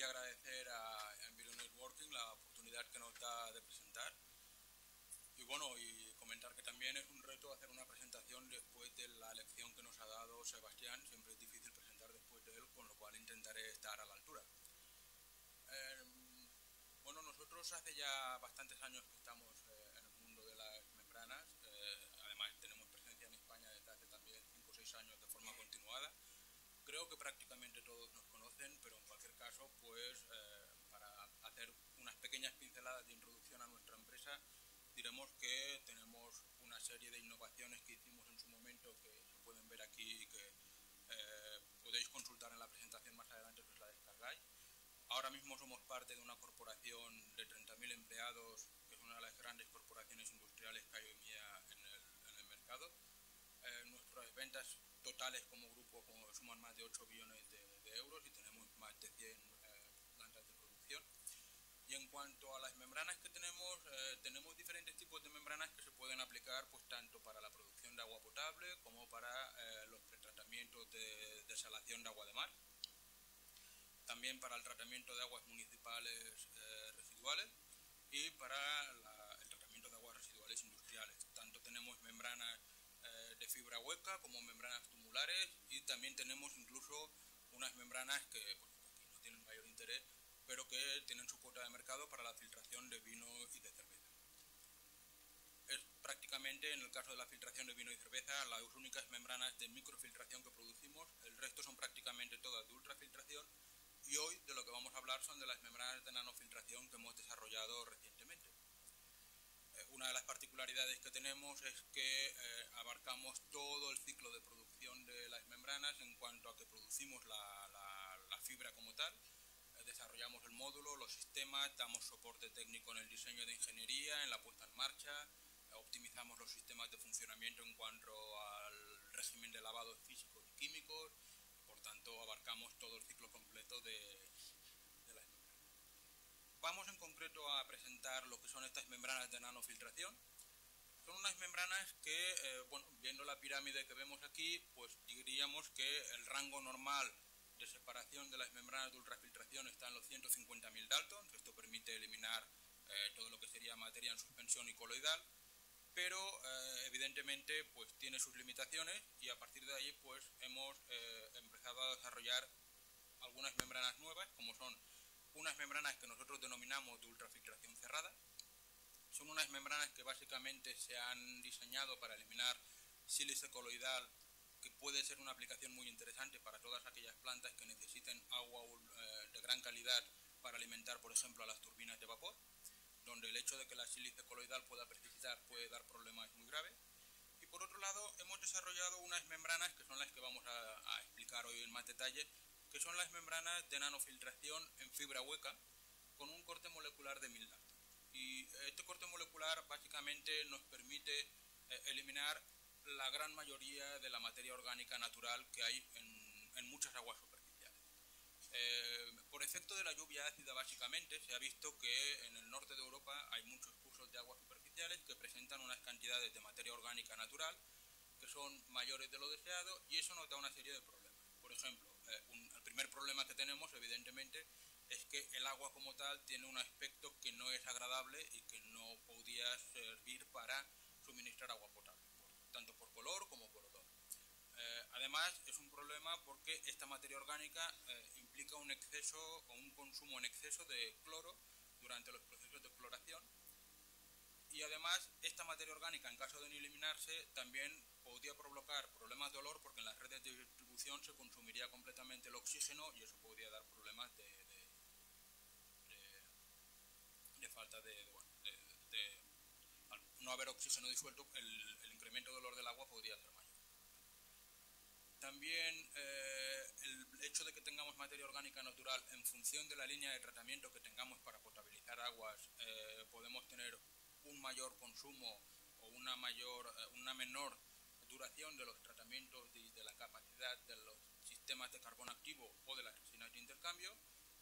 quería agradecer a Enviro Networking la oportunidad que nos da de presentar. Y bueno, y comentar que también es un reto hacer una presentación después de la lección que nos ha dado Sebastián. Siempre es difícil presentar después de él, con lo cual intentaré estar a la altura. Bueno, nosotros hace ya bastantes años que estamos en el mundo de las membranas. Además tenemos presencia en España desde hace también 5 o 6 años de forma continuada. Creo que prácticamente todos nos conocen, pero en cualquier caso, pues para hacer unas pequeñas pinceladas de introducción a nuestra empresa, diremos que tenemos una serie de innovaciones que hicimos en su momento que se pueden ver aquí y que podéis consultar en la presentación más adelante si os la descargáis. Ahora mismo somos parte de una corporación de 30.000 empleados, que es una de las grandes corporaciones industriales que hay hoy día en el mercado. Nuestras ventas totales como grupo suman más de 8 billones de euros y tenemos más de 100 plantas de producción. Y en cuanto a las membranas que tenemos, tenemos diferentes tipos de membranas que se pueden aplicar pues tanto para la producción de agua potable como para los pretratamientos de desalación de agua de mar. También para el tratamiento de aguas municipales residuales y para el tratamiento de aguas residuales industriales. Tanto tenemos membranas de fibra hueca como membranas tumulares y también tenemos incluso unas membranas que bueno, aquí no tienen mayor interés, pero que tienen su cuota de mercado para la filtración de vino y de cerveza. Es prácticamente, en el caso de la filtración de vino y cerveza, las únicas membranas de microfiltración que producimos. El resto son prácticamente todas de ultrafiltración. Y hoy de lo que vamos a hablar son de las membranas de nanofiltración que hemos desarrollado recientemente. Una de las particularidades que tenemos es que abarcamos todo el ciclo de producción de las membranas en cuanto a que producimos la fibra como tal, desarrollamos el módulo, los sistemas, damos soporte técnico en el diseño de ingeniería, en la puesta en marcha, optimizamos los sistemas de funcionamiento en cuanto al régimen de lavados físicos y químicos. Por tanto, abarcamos todo el ciclo completo de las membranas. Vamos en concreto a presentar lo que son estas membranas de nanofiltración. Son unas membranas que, bueno, viendo la pirámide que vemos aquí, pues diríamos que el rango normal de separación de las membranas de ultrafiltración está en los 150.000 Daltons. Esto permite eliminar todo lo que sería materia en suspensión y coloidal. Pero evidentemente pues tiene sus limitaciones y a partir de ahí pues hemos empezado a desarrollar algunas membranas nuevas, como son unas membranas que nosotros denominamos de ultrafiltración cerrada. Son unas membranas que básicamente se han diseñado para eliminar sílice coloidal, que puede ser una aplicación muy interesante para todas aquellas plantas que necesiten agua de gran calidad para alimentar, por ejemplo, a las turbinas de vapor, donde el hecho de que la sílice coloidal pueda precipitar puede dar problemas muy graves. Y por otro lado, hemos desarrollado unas membranas que son las que vamos a explicar hoy en más detalle, que son las membranas de nanofiltración en fibra hueca con un corte molecular de 1000 Daltons. Y este corte molecular básicamente nos permite eliminar la gran mayoría de la materia orgánica natural que hay en muchas aguas superficiales. Por efecto de la lluvia ácida básicamente se ha visto que en el norte de Europa hay muchos cursos de aguas superficiales que presentan unas cantidades de materia orgánica natural que son mayores de lo deseado y eso nos da una serie de problemas. Por ejemplo, el primer problema que tenemos evidentemente es que el agua como tal tiene un aspecto que no es agradable y que no podría servir para suministrar agua potable, tanto por color como por odor. Además es un problema porque esta materia orgánica implica un exceso o un consumo en exceso de cloro durante los procesos de cloración y además esta materia orgánica en caso de no eliminarse también podría provocar problemas de olor porque en las redes de distribución se consumiría completamente el oxígeno y eso podría dar problemas de falta al no haber oxígeno disuelto el incremento de olor del agua podría ser mayor. También el hecho de que tengamos materia orgánica natural en función de la línea de tratamiento que tengamos para potabilizar aguas, podemos tener un mayor consumo o una menor duración de los tratamientos de la capacidad de los sistemas de carbono activo o de las resinas de intercambio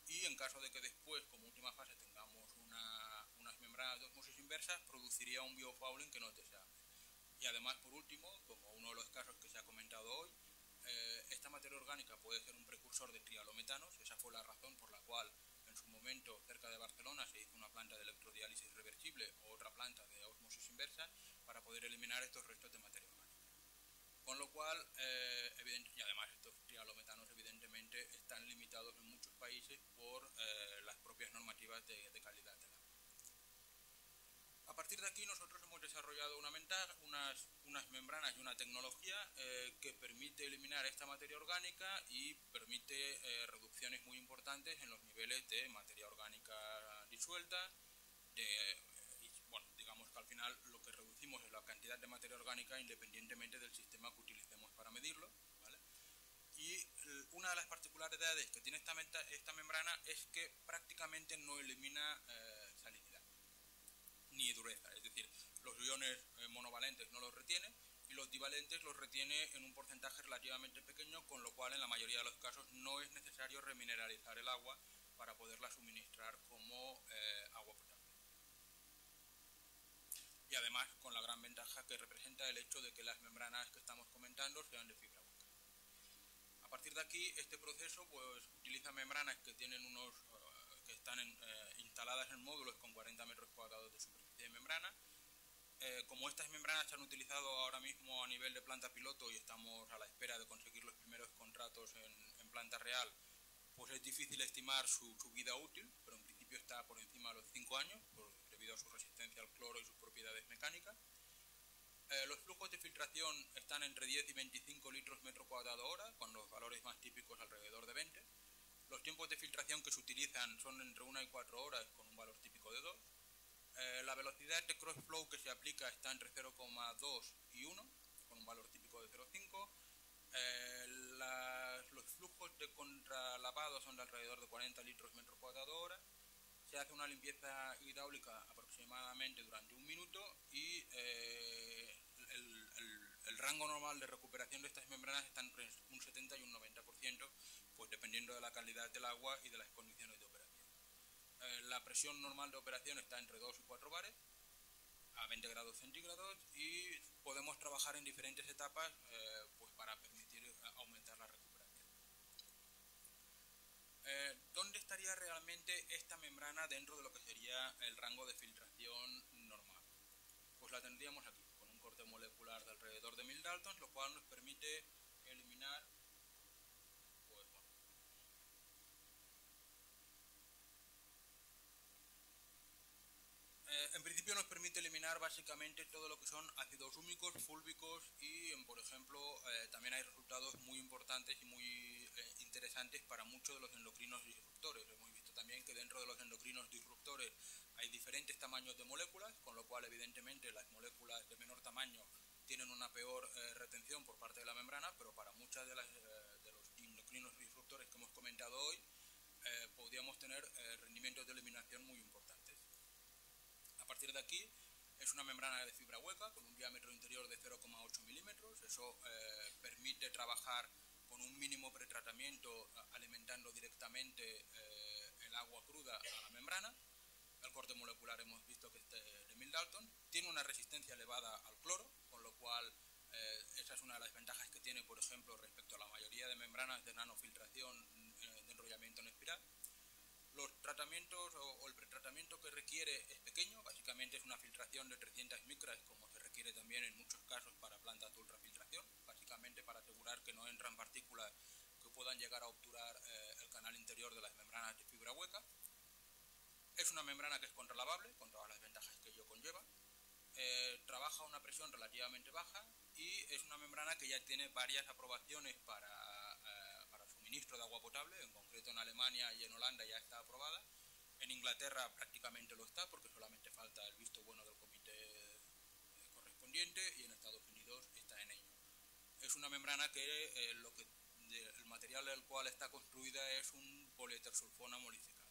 y en caso de que después como última fase tengamos unas membranas de ósmosis inversa produciría un biofouling que no es deseable. Y además por último, como uno de los casos que se ha comentado hoy, esta materia orgánica puede ser un precursor de trialometanos. Esa fue la razón por la cual momento cerca de Barcelona se hizo una planta de electrodiálisis reversible o otra planta de ósmosis inversa para poder eliminar estos restos de materia orgánica. Con lo cual, y además estos trialometanos evidentemente están limitados en muchos países por las propias normativas de calidad del agua. A partir de aquí nosotros hemos desarrollado unas membranas y una tecnología que permite eliminar esta materia orgánica y permite reducciones muy importantes en los niveles de materia orgánica disuelta. Bueno, digamos que al final lo que reducimos es la cantidad de materia orgánica independientemente del sistema que utilicemos para medirlo, ¿vale? Y una de las particularidades que tiene esta membrana es que prácticamente no elimina salinidad ni dureza, es decir, los iones monovalentes no los retiene y los divalentes los retiene en un porcentaje relativamente pequeño, con lo cual en la mayoría de los casos no es necesario remineralizar el agua para poderla suministrar como agua potable. Y además con la gran ventaja que representa el hecho de que las membranas que estamos comentando sean de fibra hueca. A partir de aquí, este proceso pues utiliza membranas que tienen que están instaladas en módulos con 40 metros cuadrados de superficie de membrana. Como estas membranas se han utilizado ahora mismo a nivel de planta piloto y estamos a la espera de conseguir los primeros contratos en planta real, pues es difícil estimar su vida útil, pero en principio está por encima de los 5 años, debido a su resistencia al cloro y sus propiedades mecánicas. Los flujos de filtración están entre 10 y 25 litros metro cuadrado hora, con los valores más típicos alrededor de 20. Los tiempos de filtración que se utilizan son entre 1 y 4 horas, con un valor típico de 2. La velocidad de cross-flow que se aplica está entre 0,2 y 1, con un valor típico de 0,5. Los flujos de contralavado son de alrededor de 40 litros metro cuadrado hora. Se hace una limpieza hidráulica aproximadamente durante 1 minuto y el rango normal de recuperación de estas membranas está entre un 70 y un 90%, pues dependiendo de la calidad del agua y de las condiciones de operación. La presión normal de operación está entre 2 y 4 bares a 20 grados centígrados y podemos trabajar en diferentes etapas pues para permitir aumentar la recuperación. ¿Dónde estaría realmente esta membrana dentro de lo que sería el rango de filtración normal? Pues la tendríamos aquí, con un corte molecular de alrededor de 1000 Daltons, lo cual nos permite eliminar, pues bueno, en principio nos permite eliminar básicamente todo lo que son ácidos húmicos, fúlbicos y, por ejemplo, también hay resultados muy importantes y muy interesantes para muchos de los endocrinos disruptores. Hemos visto también que dentro de los endocrinos disruptores hay diferentes tamaños de moléculas, con lo cual evidentemente las moléculas de menor tamaño tienen una peor retención por parte de la membrana, pero para muchas de los endocrinos disruptores que hemos comentado hoy podríamos tener rendimientos de eliminación muy importantes. A partir de aquí es una membrana de fibra hueca con un diámetro interior de 0,8 milímetros. Eso permite trabajar con un mínimo pretratamiento alimentando directamente el agua cruda a la membrana. El corte molecular hemos visto que es de 1000 Dalton. Tiene una resistencia elevada al cloro, con lo cual esa es una de las ventajas que tiene, por ejemplo, respecto a la mayoría de membranas de nanofiltración de enrollamiento en espiral. Los tratamientos o el pretratamiento que requiere es pequeño, básicamente es una filtración de 300 micras, como se requiere también en muchos casos para plantas de ultrafiltración, básicamente para asegurar que no entran partículas que puedan llegar a obturar el canal interior de las membranas de fibra hueca. Es una membrana que es contralavable, con todas las ventajas que ello conlleva. Trabaja a una presión relativamente baja y es una membrana que ya tiene varias aprobaciones para suministro de agua potable, en concreto en Alemania y en Holanda ya está aprobada. En Inglaterra prácticamente lo está, porque solamente falta el visto bueno del comité correspondiente, y en Estados Unidos está en ello. Es una membrana que el material del cual está construida es un polietersulfono molificado.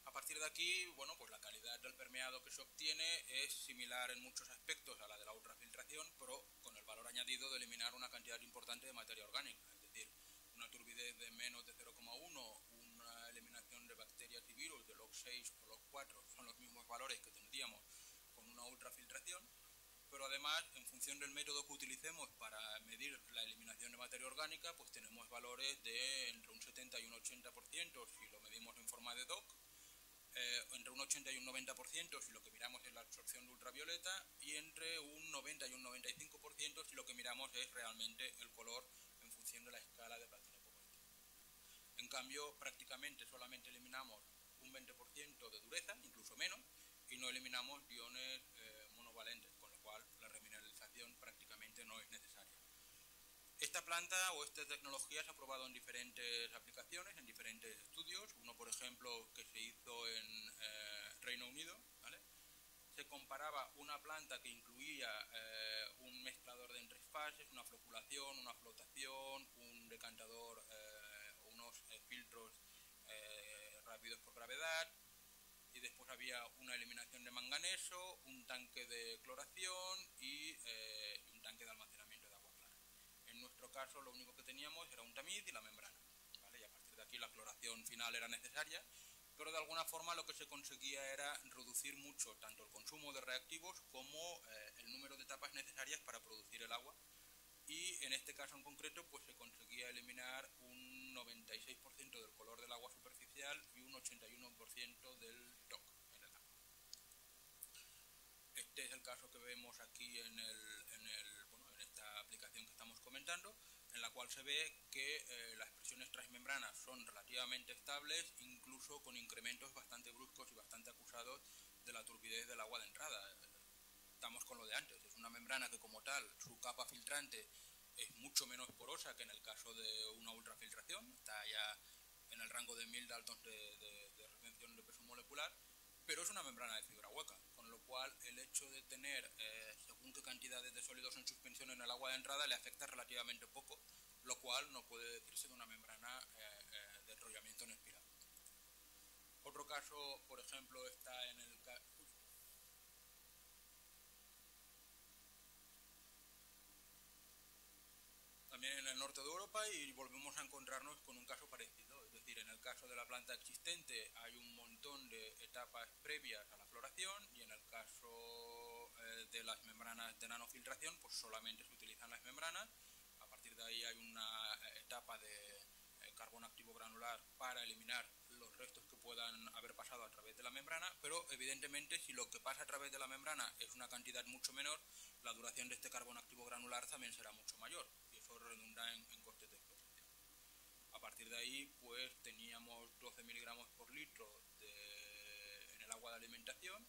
A partir de aquí, bueno, pues la calidad del permeado que se obtiene es similar en muchos aspectos a la de la ultrafiltración, pero con el valor añadido de eliminar una cantidad importante de materia orgánica, es decir, una turbidez de menos de 0,1, una eliminación de bacterias y virus de log 6 o log 4, son los mismos valores que tendríamos con una ultrafiltración, pero además, en función del método que utilicemos para medir la eliminación de materia orgánica, pues tenemos valores de entre un 70 70 y un 80% si lo medimos en forma de DOC, entre un 80 y un 90% si lo que miramos es la absorción de ultravioleta, y entre un 90 y un 95% si lo que miramos es realmente el color en función de la escala de Platine-Pogorsky. En cambio, prácticamente solamente eliminamos un 20% de dureza, incluso menos, y no eliminamos iones monovalentes, con lo cual la remineralización prácticamente no es necesaria. Esta planta o esta tecnología se ha probado en diferentes aplicaciones, en diferentes estudios. Uno, por ejemplo, que se hizo en Reino Unido, ¿vale? Se comparaba una planta que incluía un mezclador de en tres fases, una floculación, una flotación, un decantador, unos filtros rápidos por gravedad, y después había una eliminación de manganeso, un tanque de cloración y un tanque de almacenamiento de agua clara. En nuestro caso lo único que teníamos era un tamiz y la membrana, ¿vale? Y a partir de aquí la cloración final era necesaria, pero de alguna forma lo que se conseguía era reducir mucho tanto el consumo de reactivos como el número de etapas necesarias para producir el agua, y en este caso en concreto pues se conseguía eliminar un 96% del color del agua superficial y un 81% del TOC en el agua. Este es el caso que vemos aquí en esta aplicación que estamos comentando, en la cual se ve que las presiones transmembranas son relativamente estables, incluso con incrementos bastante bruscos y bastante acusados de la turbidez del agua de entrada. Estamos con lo de antes, es una membrana que como tal, su capa filtrante es mucho menos porosa que en el caso de una ultrafiltración, está ya en el rango de 1000 Daltons de retención de peso molecular, pero es una membrana de fibra hueca, con lo cual el hecho de tener según qué cantidades de sólidos en suspensión en el agua de entrada le afecta relativamente poco, lo cual no puede decirse de una membrana de enrollamiento en espiral. Otro caso, por ejemplo, está en el caso... También en el norte de Europa, y volvemos a encontrarnos con un caso parecido, es decir, en el caso de la planta existente hay un montón de etapas previas a la floración, y en el caso de las membranas de nanofiltración pues solamente se utilizan las membranas. A partir de ahí hay una etapa de carbono activo granular para eliminar los restos que puedan haber pasado a través de la membrana, pero evidentemente si lo que pasa a través de la membrana es una cantidad mucho menor, la duración de este carbono activo granular también será mucho mayor, y eso redunda en costes de explotación. A partir de ahí pues teníamos 12 miligramos por litro en el agua de alimentación.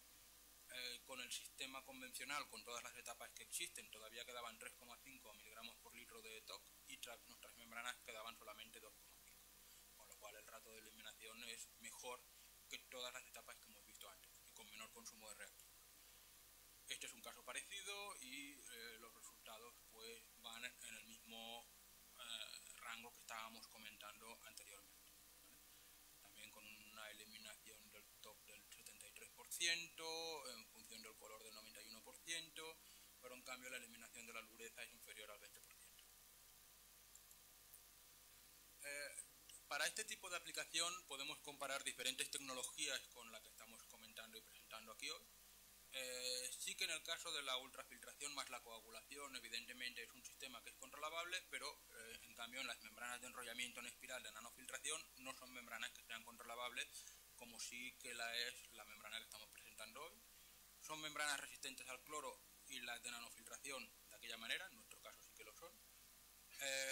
Con el sistema convencional, con todas las etapas que existen, todavía quedaban 3,5 miligramos por litro de TOC, y nuestras membranas quedaban solamente 2,5, con lo cual el rato de eliminación es mejor que todas las etapas que hemos visto antes y con menor consumo de reactivos. Este es un caso parecido y los resultados pues van en el mismo rango que estábamos comentando anteriormente, ¿vale? También con una eliminación del TOC del 73% en función del color del 91%, pero en cambio la eliminación de la dureza es inferior al 20%. Para este tipo de aplicación podemos comparar diferentes tecnologías con la que estamos comentando y presentando aquí hoy. Sí que en el caso de la ultrafiltración más la coagulación, evidentemente es un sistema que es controlable, pero en cambio en las membranas de enrollamiento en espiral de nanofiltración no son membranas que sean controlables, como sí que la es la membrana que estamos presentando hoy. Son membranas resistentes al cloro, y las de nanofiltración de aquella manera, en nuestro caso sí que lo son.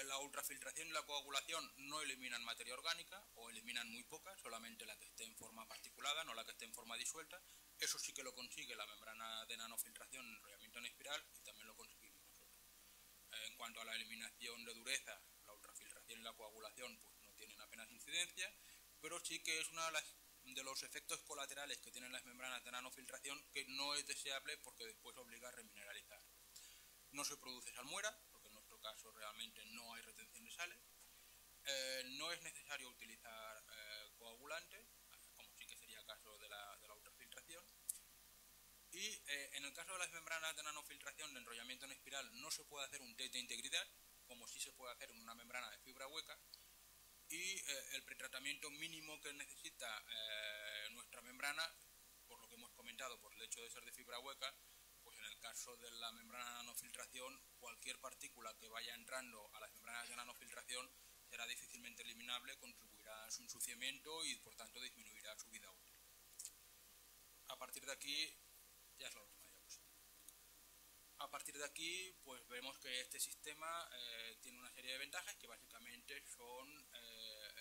La ultrafiltración y la coagulación no eliminan materia orgánica, o eliminan muy poca, solamente la que esté en forma particulada, no la que esté en forma disuelta. Eso sí que lo consigue la membrana de nanofiltración en enrollamiento en espiral, y también lo conseguimos nosotros. En cuanto a la eliminación de dureza, la ultrafiltración y la coagulación pues no tienen apenas incidencia, pero sí que es uno de los efectos colaterales que tienen las membranas de nanofiltración que no es deseable, porque después obliga a remineralizar. No se produce salmuera, porque en nuestro caso realmente no hay retención de sales. No es necesario utilizar coagulantes, como sí que sería el caso de la ultrafiltración. Y en el caso de las membranas de nanofiltración de enrollamiento en espiral no se puede hacer un test de integridad, como sí se puede hacer en una membrana de fibra hueca. Y el pretratamiento mínimo que necesita nuestra membrana, por lo que hemos comentado, por el hecho de ser de fibra hueca, pues en el caso de la membrana de nanofiltración, cualquier partícula que vaya entrando a las membranas de nanofiltración se será difícilmente eliminable, contribuirá a su ensuciamiento y por tanto disminuirá su vida útil. A partir de aquí, ya es la última diapositiva. A partir de aquí, pues vemos que este sistema tiene una serie de ventajas que básicamente son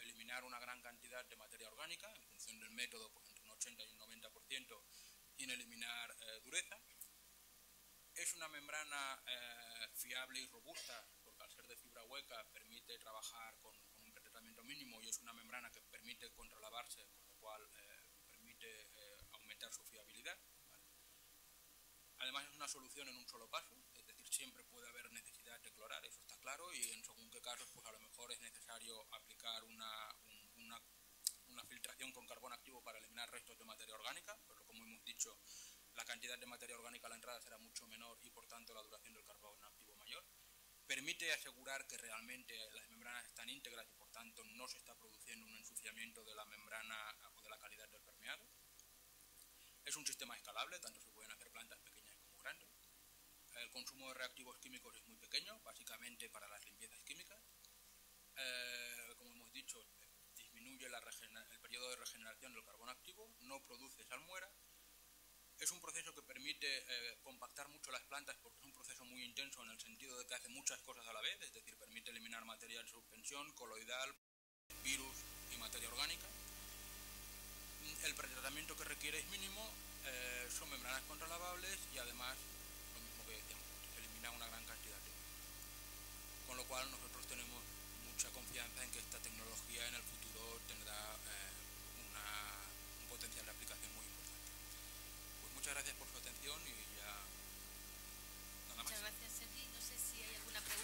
eliminar una gran cantidad de materia orgánica, en función del método, pues entre un 80 y un 90%, sin eliminar dureza. Es una membrana fiable y robusta, porque al ser de fibra hueca permite trabajar con un pretratamiento mínimo y es una membrana que permite contralavarse, con lo cual permite aumentar su fiabilidad. ¿Vale? Además es una solución en un solo paso, es decir, siempre puede haber necesidad de clorar, eso está claro, y en según qué casos pues a lo mejor es necesario aplicar una filtración con carbón activo para eliminar restos de materia orgánica, pero como hemos dicho, la cantidad de materia orgánica a la entrada será mucho menor y por tanto la duración del carbón activo mayor. Permite asegurar que realmente las membranas están íntegras y por tanto no se está produciendo un ensuciamiento de la membrana o de la calidad del permeado. Es un sistema escalable, tanto se pueden hacer plantas pequeñas como grandes. El consumo de reactivos químicos es muy pequeño, básicamente para las limpiezas químicas. Como hemos dicho, disminuye el periodo de regeneración del carbón activo, no produce salmuera. Es un proceso que permite compactar mucho las plantas porque es un proceso muy intenso en el sentido de que hace muchas cosas a la vez, es decir, permite eliminar materia en suspensión, coloidal, virus y materia orgánica. El pretratamiento que requiere es mínimo, son membranas contralavables y además, lo mismo que decíamos, elimina una gran cantidad de virus. Con lo cual nosotros tenemos mucha confianza en que esta tecnología en el futuro tendrá un potencial de aplicación muy importante. Pues muchas gracias por su atención y ya nada más. Muchas gracias, Sergi. No sé si hay alguna pregunta.